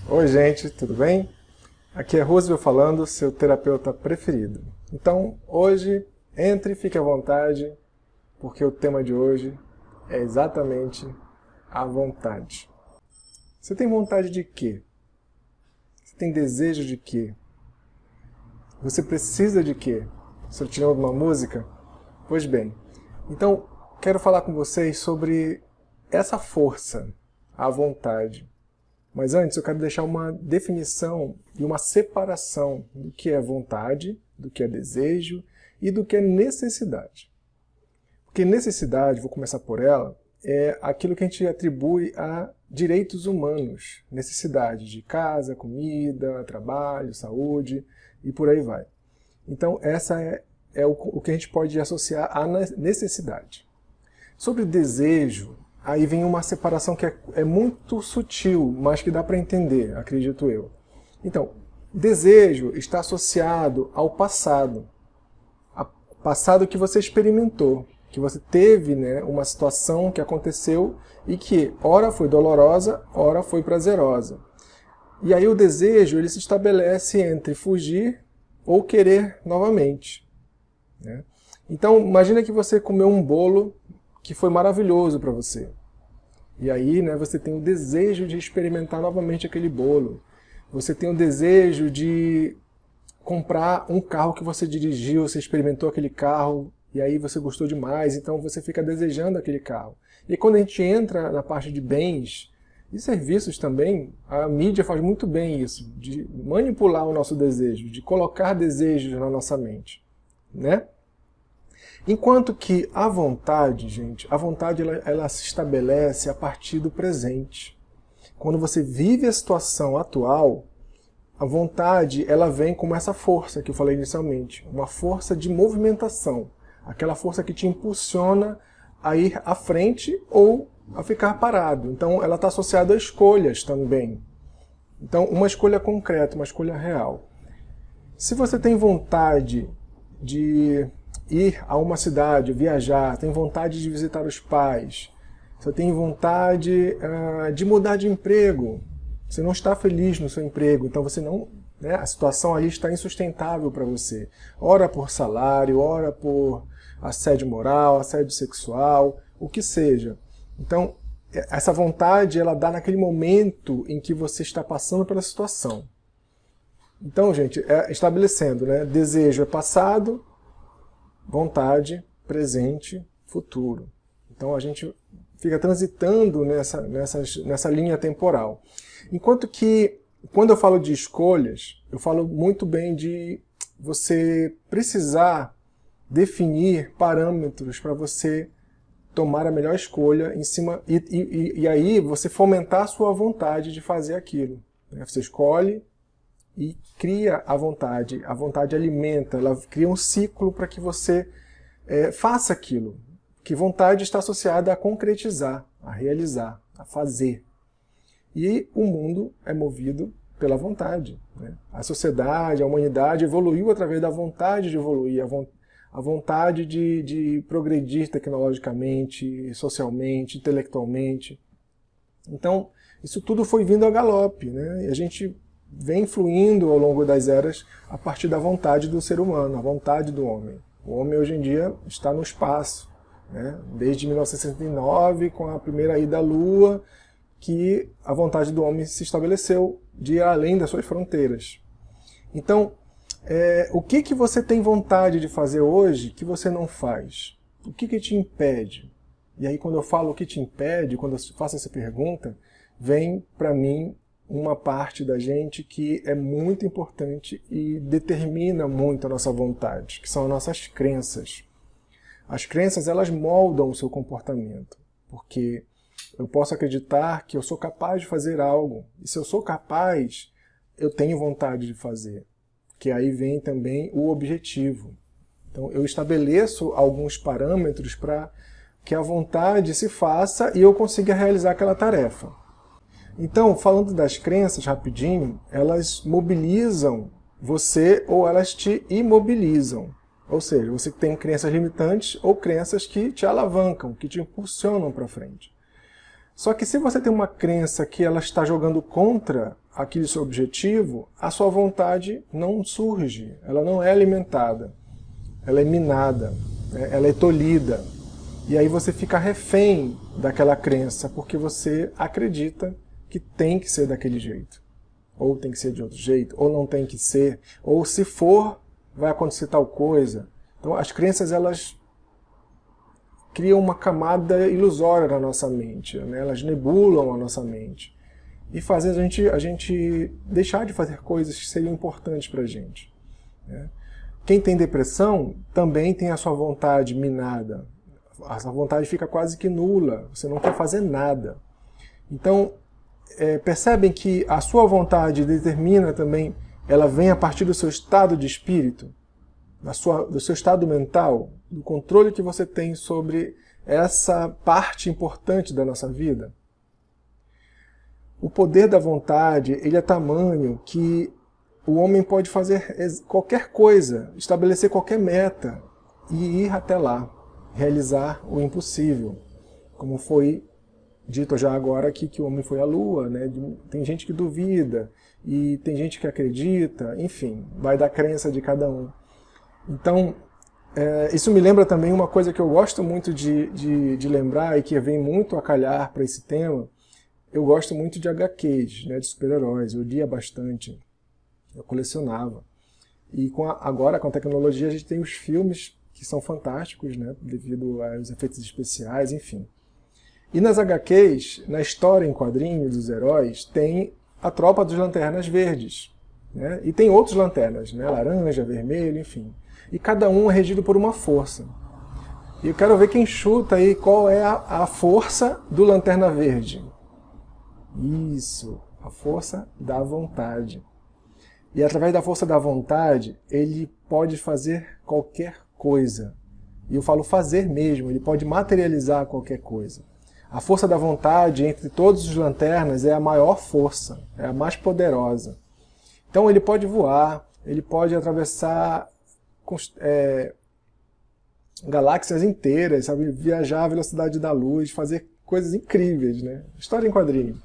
Oi, gente, tudo bem? Aqui é Roosevelt falando, seu terapeuta preferido. Então, hoje, entre e fique à vontade, porque o tema de hoje é exatamente a vontade. Você tem vontade de quê? Você tem desejo de quê? Você precisa de quê? Estou tirando uma música? Pois bem, então quero falar com vocês sobre essa força, a vontade. Mas antes eu quero deixar uma definição e uma separação do que é vontade, do que é desejo e do que é necessidade. Porque necessidade, vou começar por ela, é aquilo que a gente atribui a direitos humanos. Necessidade de casa, comida, trabalho, saúde e por aí vai. Então essa é o que a gente pode associar à necessidade. Sobre desejo, aí vem uma separação que é muito sutil, mas que dá para entender, acredito eu. Então, desejo está associado ao passado. Passado que você experimentou, que você teve, né, uma situação que aconteceu e que ora foi dolorosa, ora foi prazerosa. E aí o desejo ele se estabelece entre fugir ou querer novamente, né? Então, imagina que você comeu um bolo que foi maravilhoso para você. E aí, né, você tem o desejo de experimentar novamente aquele bolo. Você tem o desejo de comprar um carro que você dirigiu, você experimentou aquele carro, e aí você gostou demais, então você fica desejando aquele carro. E quando a gente entra na parte de bens e serviços também, a mídia faz muito bem isso, de manipular o nosso desejo, de colocar desejos na nossa mente, né? Enquanto que a vontade, gente, a vontade ela se estabelece a partir do presente. Quando você vive a situação atual, a vontade ela vem como essa força que eu falei inicialmente, uma força de movimentação, aquela força que te impulsiona a ir à frente ou a ficar parado. Então ela está associada a escolhas também. Então uma escolha concreta, uma escolha real. Se você tem vontade de ir a uma cidade, viajar, tem vontade de visitar os pais, você tem vontade de mudar de emprego, você não está feliz no seu emprego, então você não, né, a situação ali está insustentável para você. Ora por salário, ora por assédio moral, assédio sexual, o que seja. Então, essa vontade ela dá naquele momento em que você está passando pela situação. Então, gente, estabelecendo, né, desejo é passado, vontade, presente, futuro. Então a gente fica transitando nessa linha temporal. Enquanto que, quando eu falo de escolhas, eu falo muito bem de você precisar definir parâmetros para você tomar a melhor escolha em cima, e aí você fomentar a sua vontade de fazer aquilo, né? Você escolhe e cria a vontade alimenta, ela cria um ciclo para que você faça aquilo. Que vontade está associada a concretizar, a realizar, a fazer. E o mundo é movido pela vontade, né? A sociedade, a humanidade evoluiu através da vontade de evoluir, a vontade de progredir tecnologicamente, socialmente, intelectualmente. Então, isso tudo foi vindo a galope, né? E a gente vem fluindo ao longo das eras a partir da vontade do ser humano, a vontade do homem. O homem hoje em dia está no espaço, né? Desde 1969, com a primeira ida à Lua, que a vontade do homem se estabeleceu de ir além das suas fronteiras. Então, o que você tem vontade de fazer hoje que você não faz? O que te impede? E aí quando eu falo o que te impede, quando eu faço essa pergunta, vem para mim uma parte da gente que é muito importante e determina muito a nossa vontade, que são as nossas crenças. As crenças, elas moldam o seu comportamento, porque eu posso acreditar que eu sou capaz de fazer algo, e se eu sou capaz, eu tenho vontade de fazer, que aí vem também o objetivo. Então eu estabeleço alguns parâmetros para que a vontade se faça e eu consiga realizar aquela tarefa. Então, falando das crenças rapidinho, elas mobilizam você ou elas te imobilizam. Ou seja, você tem crenças limitantes ou crenças que te alavancam, que te impulsionam para frente. Só que se você tem uma crença que ela está jogando contra aquele seu objetivo, a sua vontade não surge, ela não é alimentada, ela é minada, né? Ela é tolhida. E aí você fica refém daquela crença, porque você acredita que tem que ser daquele jeito. Ou tem que ser de outro jeito, ou não tem que ser, ou se for, vai acontecer tal coisa. Então as crenças, elas criam uma camada ilusória na nossa mente, né? Elas nebulam a nossa mente e fazem a gente deixar de fazer coisas que seriam importantes para a gente, né? Quem tem depressão também tem a sua vontade minada, a sua vontade fica quase que nula, você não quer fazer nada. Então, percebem que a sua vontade determina também, ela vem a partir do seu estado de espírito, do seu estado mental, do controle que você tem sobre essa parte importante da nossa vida. O poder da vontade, ele é tamanho que o homem pode fazer qualquer coisa, estabelecer qualquer meta e ir até lá, realizar o impossível, como foi dito já agora aqui que o homem foi à Lua, né? Tem gente que duvida, e tem gente que acredita, enfim, vai da crença de cada um. Então, isso me lembra também uma coisa que eu gosto muito de lembrar e que vem muito a calhar para esse tema. Eu gosto muito de HQs, né, de super-heróis, eu lia bastante, eu colecionava. E agora, com a tecnologia, a gente tem os filmes que são fantásticos, né, devido aos efeitos especiais, enfim. E nas HQs, na história em quadrinhos dos heróis, tem a tropa dos Lanternas Verdes, né? E tem outros lanternas, né? Laranja, vermelho, enfim. E cada um é regido por uma força. E eu quero ver quem chuta aí qual é a força do Lanterna Verde. Isso, a força da vontade. E através da força da vontade, ele pode fazer qualquer coisa. E eu falo fazer mesmo, ele pode materializar qualquer coisa. A força da vontade, entre todos os lanternas, é a maior força, é a mais poderosa. Então ele pode voar, ele pode atravessar galáxias inteiras, sabe? Viajar à velocidade da luz, fazer coisas incríveis, né? História em quadrinho.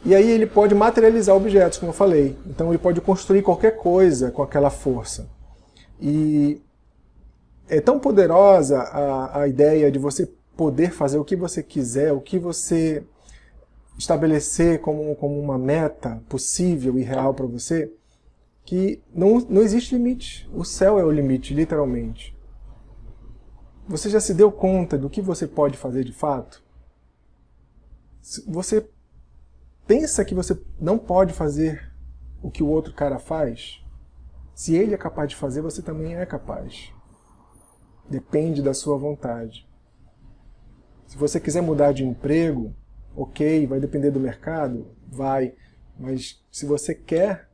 E aí ele pode materializar objetos, como eu falei. Então ele pode construir qualquer coisa com aquela força. E é tão poderosa a ideia de você poder fazer o que você quiser, o que você estabelecer como uma meta possível e real para você, que não existe limite. O céu é o limite, literalmente. Você já se deu conta do que você pode fazer de fato? Você pensa que você não pode fazer o que o outro cara faz? Se ele é capaz de fazer, você também é capaz. Depende da sua vontade. Se você quiser mudar de emprego, ok, vai depender do mercado? Vai. Mas se você quer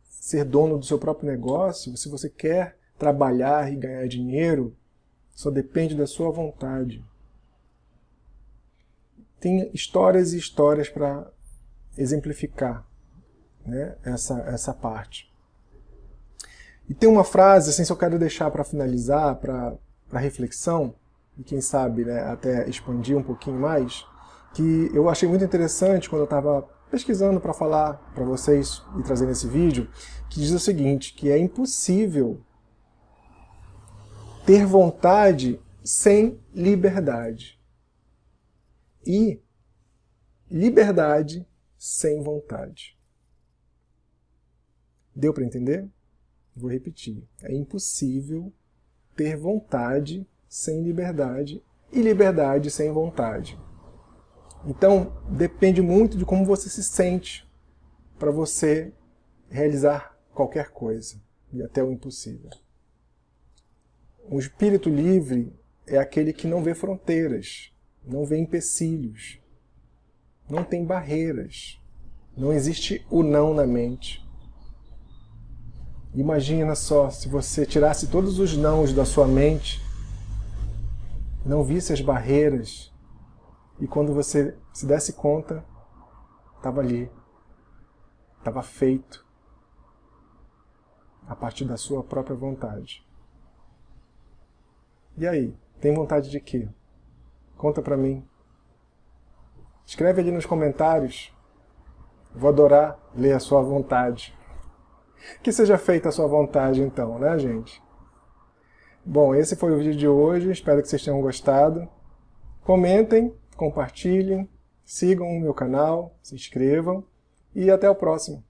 ser dono do seu próprio negócio, se você quer trabalhar e ganhar dinheiro, só depende da sua vontade. Tem histórias e histórias para exemplificar, né, essa parte. E tem uma frase, assim, se eu quero deixar para finalizar, para reflexão, e quem sabe, né, até expandir um pouquinho mais, que eu achei muito interessante quando eu estava pesquisando para falar para vocês e trazer nesse vídeo, que diz o seguinte, que é impossível ter vontade sem liberdade. E liberdade sem vontade. Deu para entender? Vou repetir. É impossível ter vontade sem liberdade e liberdade sem vontade. Então, depende muito de como você se sente para você realizar qualquer coisa, e até o impossível. Um espírito livre é aquele que não vê fronteiras, não vê empecilhos, não tem barreiras, não existe o não na mente. Imagina só, se você tirasse todos os nãos da sua mente, não visse as barreiras, e quando você se desse conta, estava ali, estava feito, a partir da sua própria vontade. E aí, tem vontade de quê? Conta pra mim. Escreve ali nos comentários. Vou adorar ler a sua vontade. Que seja feita a sua vontade então, né, gente? Bom, esse foi o vídeo de hoje, espero que vocês tenham gostado. Comentem, compartilhem, sigam o meu canal, se inscrevam e até o próximo.